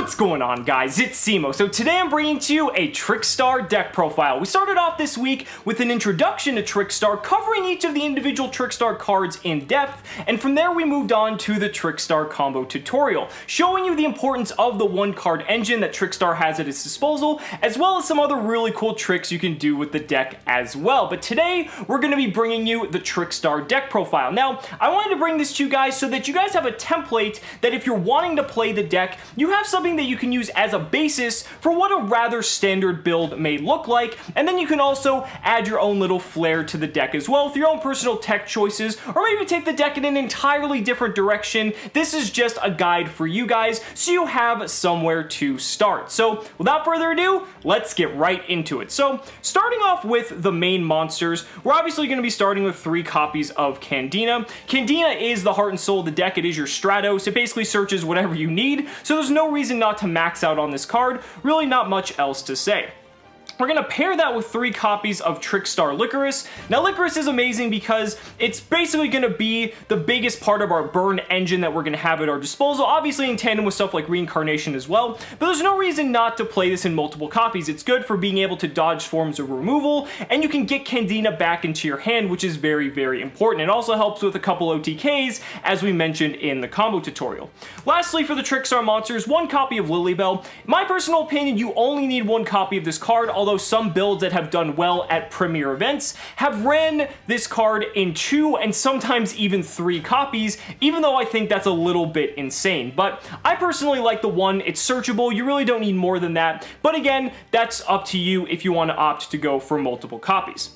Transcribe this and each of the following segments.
What's going on, guys? It's Cimo. So today I'm bringing to you a Trickstar Deck Profile. We started off this week with an introduction to Trickstar, covering each of the individual Trickstar cards in depth, and from there we moved on to the Trickstar combo tutorial, showing you the importance of the one-card engine that Trickstar has at its disposal, as well as some other really cool tricks you can do with the deck as well. But today, we're going to be bringing you the Trickstar Deck Profile. Now, I wanted to bring this to you guys so that you guys have a template that if you're wanting to play the deck, you have something that you can use as a basis for what a rather standard build may look like, and then you can also add your own little flair to the deck as well with your own personal tech choices, or maybe take the deck in an entirely different direction. This is just a guide for you guys so you have somewhere to start. So without further ado, let's get right into it. So starting off with the main monsters, we're obviously going to be starting with 3 copies of Candina. Candina is the heart and soul of the deck. It is your Stratos. It basically searches whatever you need, so there's no reason not to max out on this card. Really not much else to say. We're going to pair that with 3 copies of Trickstar Licorice. Now, Licorice is amazing because it's basically going to be the biggest part of our burn engine that we're going to have at our disposal, obviously in tandem with stuff like Reincarnation as well, but there's no reason not to play this in multiple copies. It's good for being able to dodge forms of removal, and you can get Candina back into your hand, which is very, very important. It also helps with a couple OTKs, as we mentioned in the combo tutorial. Lastly, for the Trickstar monsters, 1 copy of Lilybell. In my personal opinion, you only need 1 copy of this card, although some builds that have done well at premier events have ran this card in 2 and sometimes even 3 copies, even though I think that's a little bit insane. But I personally like the 1. It's searchable. You really don't need more than that. But again, that's up to you if you want to opt to go for multiple copies.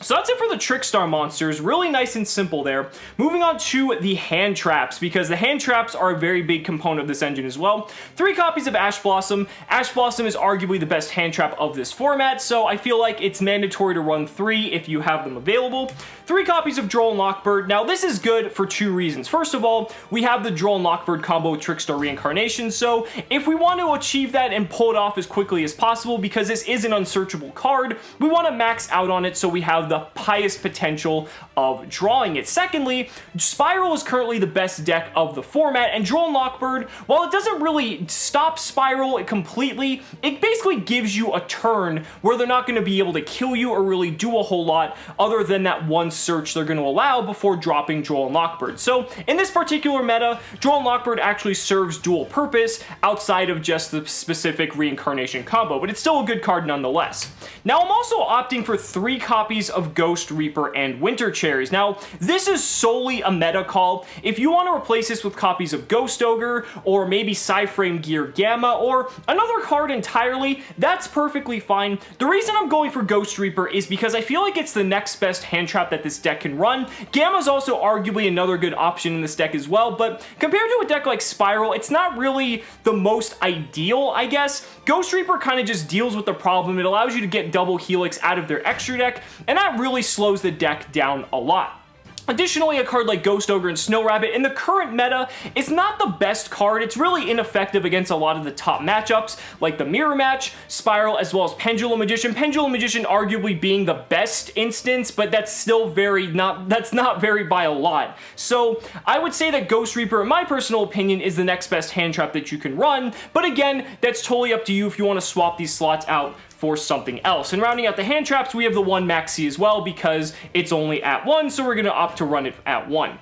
So that's it for the Trickstar monsters. Really nice and simple there. Moving on to the hand traps, because the hand traps are a very big component of this engine as well. 3 copies of Ash Blossom. Ash Blossom is arguably the best hand trap of this format, so I feel like it's mandatory to run 3 if you have them available. 3 copies of Droll and Lockbird. Now, this is good for 2 reasons. First of all, we have the Droll and Lockbird combo with Trickstar Reincarnation, so if we want to achieve that and pull it off as quickly as possible, because this is an unsearchable card, we want to max out on it so we have the highest potential of drawing it. Secondly, Spiral is currently the best deck of the format, and Droll and Lockbird, while it doesn't really stop Spiral completely, it basically gives you a turn where they're not going to be able to kill you or really do a whole lot other than that 1 search they're going to allow before dropping Droll and Lockbird. So in this particular meta, Droll and Lockbird actually serves dual purpose outside of just the specific Reincarnation combo, but it's still a good card nonetheless. Now, I'm also opting for 3 copies of Ghost Reaper and Winter Cherries. Now, this is solely a meta call. If you want to replace this with copies of Ghost Ogre, or maybe Psyframe Gear Gamma, or another card entirely, that's perfectly fine. The reason I'm going for Ghost Reaper is because I feel like it's the next best hand trap that this deck can run. Gamma is also arguably another good option in this deck as well, but compared to a deck like Spiral, it's not really the most ideal, I guess. Ghost Reaper kind of just deals with the problem. It allows you to get double Helix out of their extra deck, and that really slows the deck down a lot. Additionally, a card like Ghost Ogre and Snow Rabbit in the current meta is not the best card. It's really ineffective against a lot of the top matchups, like the Mirror Match, Spiral, as well as Pendulum Magician. Pendulum Magician arguably being the best instance, but that's still not very by a lot. So I would say that Ghost Reaper, in my personal opinion, is the next best hand trap that you can run, but again, that's totally up to you if you want to swap these slots out for something else. And rounding out the hand traps, we have the 1 Maxi as well, because it's only at 1, so we're going to opt to run it at 1.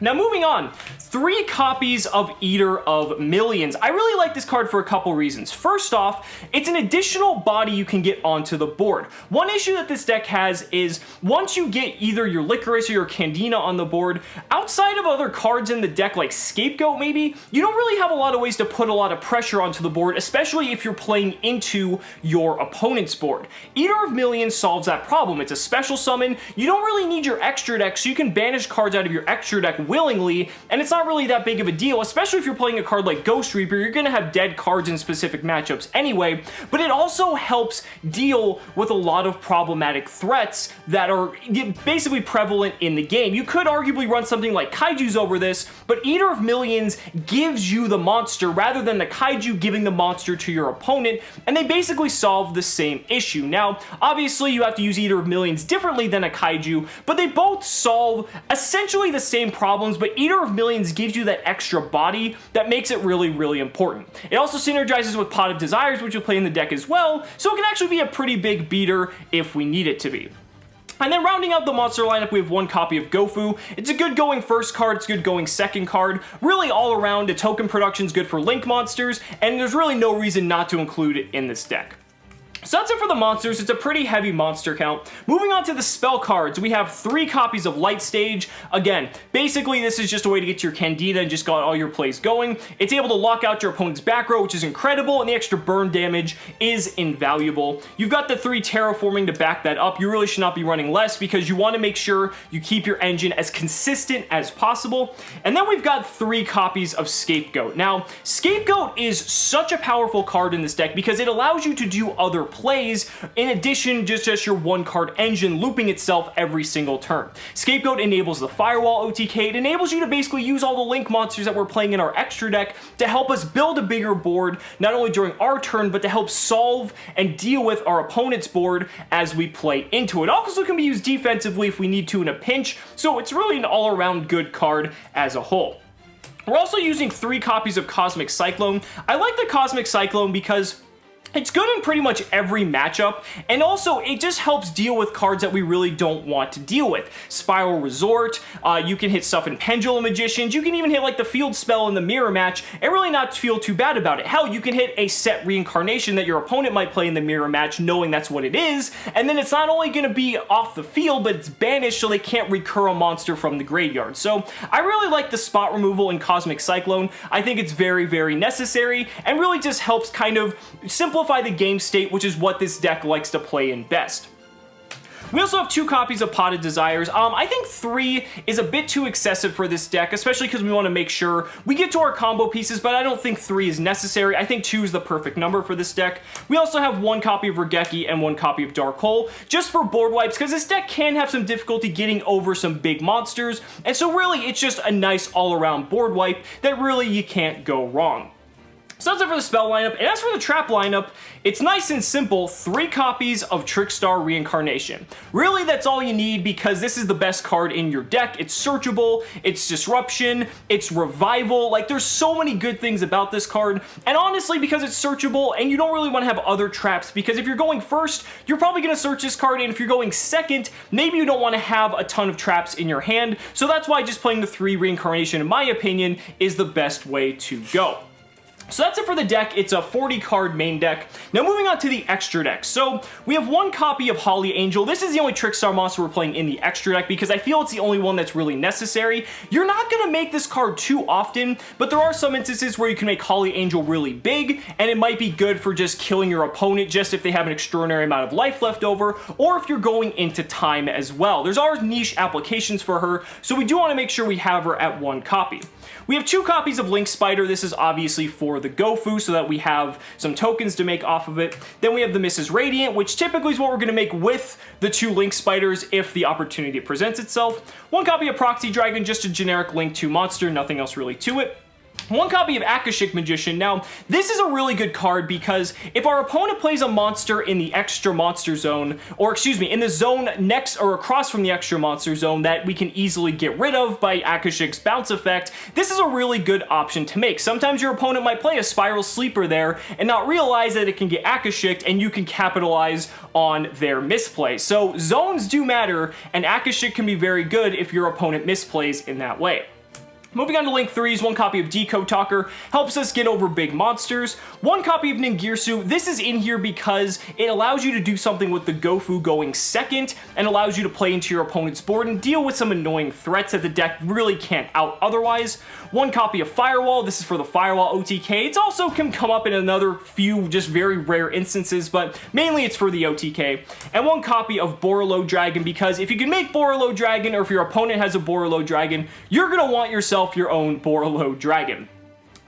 Now, moving on, 3 copies of Eater of Millions. I really like this card for a couple reasons. First off, it's an additional body you can get onto the board. One issue that this deck has is once you get either your Licorice or your Candina on the board, outside of other cards in the deck like Scapegoat maybe, you don't really have a lot of ways to put a lot of pressure onto the board, especially if you're playing into your opponent's board. Eater of Millions solves that problem. It's a special summon. You don't really need your extra deck, so you can banish cards out of your extra deck willingly, and it's not really that big of a deal, especially if you're playing a card like Ghost Reaper. You're going to have dead cards in specific matchups anyway, but it also helps deal with a lot of problematic threats that are basically prevalent in the game. You could arguably run something like Kaijus over this, but Eater of Millions gives you the monster rather than the Kaiju giving the monster to your opponent, and they basically solve the same issue. Now, obviously, you have to use Eater of Millions differently than a Kaiju, but they both solve essentially the same problem problems, but Eater of Millions gives you that extra body that makes it really, really important. It also synergizes with Pot of Desires, which you'll play in the deck as well, so it can actually be a pretty big beater if we need it to be. And then rounding out the monster lineup, we have one copy of Gofu. It's a good going first card, it's a good going second card. Really all around, the token production is good for Link monsters, and there's really no reason not to include it in this deck. So that's it for the monsters. It's a pretty heavy monster count. Moving on to the spell cards, we have 3 copies of Light Stage. Again, basically this is just a way to get to your Candida and just got all your plays going. It's able to lock out your opponent's back row, which is incredible, and the extra burn damage is invaluable. You've got the 3 terraforming to back that up. You really should not be running less because you want to make sure you keep your engine as consistent as possible. And then we've got 3 copies of Scapegoat. Now, Scapegoat is such a powerful card in this deck because it allows you to do other plays in addition just your 1 card engine looping itself every single turn. Scapegoat enables the Firewall OTK. It enables you to basically use all the Link monsters that we're playing in our extra deck to help us build a bigger board, not only during our turn, but to help solve and deal with our opponent's board as we play into it. Also can be used defensively if we need to in a pinch, so it's really an all-around good card as a whole. We're also using 3 copies of Cosmic Cyclone. I like the Cosmic Cyclone because it's good in pretty much every matchup, and also it just helps deal with cards that we really don't want to deal with. Spiral Resort, you can hit stuff in Pendulum Magicians, you can even hit like the Field Spell in the Mirror Match and really not feel too bad about it. Hell, you can hit a set reincarnation that your opponent might play in the Mirror Match knowing that's what it is, and then it's not only going to be off the field, but it's banished so they can't recur a monster from the graveyard. So I really like the spot removal in Cosmic Cyclone. I think it's very, very necessary and really just helps kind of simplify the game state, which is what this deck likes to play in best. We also have 2 copies of Pot of Desires. I think 3 is a bit too excessive for this deck, especially because we want to make sure we get to our combo pieces, but I don't think 3 is necessary. I think 2 is the perfect number for this deck. We also have 1 copy of Regeki and 1 copy of Dark Hole, just for board wipes, because this deck can have some difficulty getting over some big monsters, and so really it's just a nice all-around board wipe that really you can't go wrong. So that's it for the spell lineup, and as for the trap lineup, it's nice and simple, 3 copies of Trickstar Reincarnation. Really, that's all you need because this is the best card in your deck. It's searchable, it's disruption, it's revival, like there's so many good things about this card, and honestly, because it's searchable and you don't really want to have other traps, because if you're going first, you're probably going to search this card, and if you're going second, maybe you don't want to have a ton of traps in your hand, so that's why just playing the 3 Reincarnation, in my opinion, is the best way to go. So that's it for the deck. It's a 40 card main deck. Now moving on to the extra deck. So we have 1 copy of Holly Angel. This is the only Trickstar monster we're playing in the extra deck because I feel it's the only one that's really necessary. You're not going to make this card too often, but there are some instances where you can make Holly Angel really big, and it might be good for just killing your opponent just if they have an extraordinary amount of life left over, or if you're going into time as well. There's our niche applications for her, so we do want to make sure we have her at 1 copy. We have 2 copies of Link Spider. This is obviously for the Gofu so that we have some tokens to make off of it. Then we have the Mrs. Radiant, which typically is what we're going to make with the 2 Link Spiders if the opportunity presents itself. 1 copy of Proxy Dragon, just a generic Link 2 monster, nothing else really to it. 1 copy of Akashic Magician. Now, this is a really good card because if our opponent plays a monster in the extra monster zone, or excuse me, in the zone next or across from the extra monster zone that we can easily get rid of by Akashic's bounce effect, this is a really good option to make. Sometimes your opponent might play a Spiral Sleeper there and not realize that it can get Akashic and you can capitalize on their misplay. So zones do matter, and Akashic can be very good if your opponent misplays in that way. Moving on to Link 3's 1 copy of Decode Talker, helps us get over big monsters. 1 copy of Ningirsu, this is in here because it allows you to do something with the Gofu going second and allows you to play into your opponent's board and deal with some annoying threats that the deck really can't out otherwise. 1 copy of Firewall, this is for the Firewall OTK. It also can come up in another few just very rare instances, but mainly it's for the OTK. And 1 copy of Borolo Dragon, because if you can make Borolo Dragon, or if your opponent has a Borolo Dragon, you're going to want yourself your own Borolo Dragon.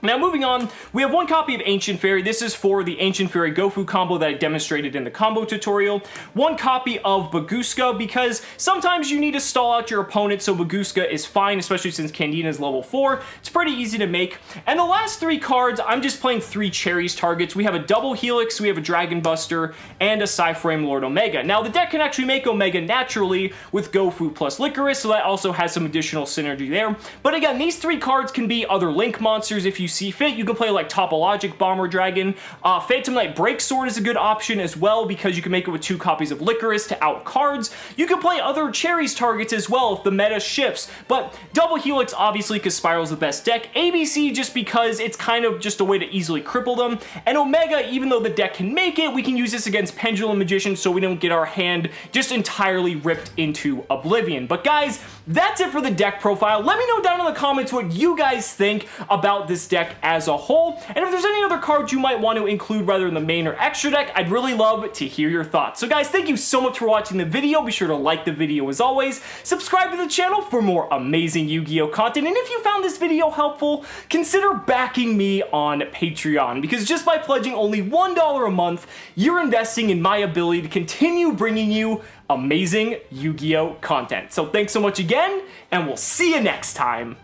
Now moving on, we have one copy of Ancient Fairy. This is for the Ancient Fairy Gofu combo that I demonstrated in the combo tutorial. One copy of Baguska, because sometimes you need to stall out your opponent, so Baguska is fine, especially since Candina is level 4. It's pretty easy to make. And the last 3 cards, I'm just playing 3 Cherries targets. We have a Double Helix, we have a Dragon Buster, and a Psyframe Lord Omega. Now the deck can actually make Omega naturally with Gofu plus Licorice, so that also has some additional synergy there. But again, these 3 cards can be other Link monsters if you see fit. You can play like Topologic Bomber Dragon. Phantom Knight Breaksword is a good option as well because you can make it with 2 copies of Licorice to out cards. You can play other Cherries targets as well if the meta shifts, but Double Helix obviously because Spiral's the best deck. ABC just because it's kind of just a way to easily cripple them, and Omega, even though the deck can make it, we can use this against Pendulum Magician so we don't get our hand just entirely ripped into oblivion. But guys, that's it for the deck profile. Let me know down in the comments what you guys think about this deck as a whole, and if there's any other cards you might want to include rather in the main or extra deck, I'd really love to hear your thoughts. So guys, thank you so much for watching the video. Be sure to like the video as always, subscribe to the channel for more amazing Yu-Gi-Oh content, and if you found this video helpful, consider backing me on Patreon, because just by pledging only $1 a month, you're investing in my ability to continue bringing you amazing Yu-Gi-Oh content. So thanks so much again, and we'll see you next time.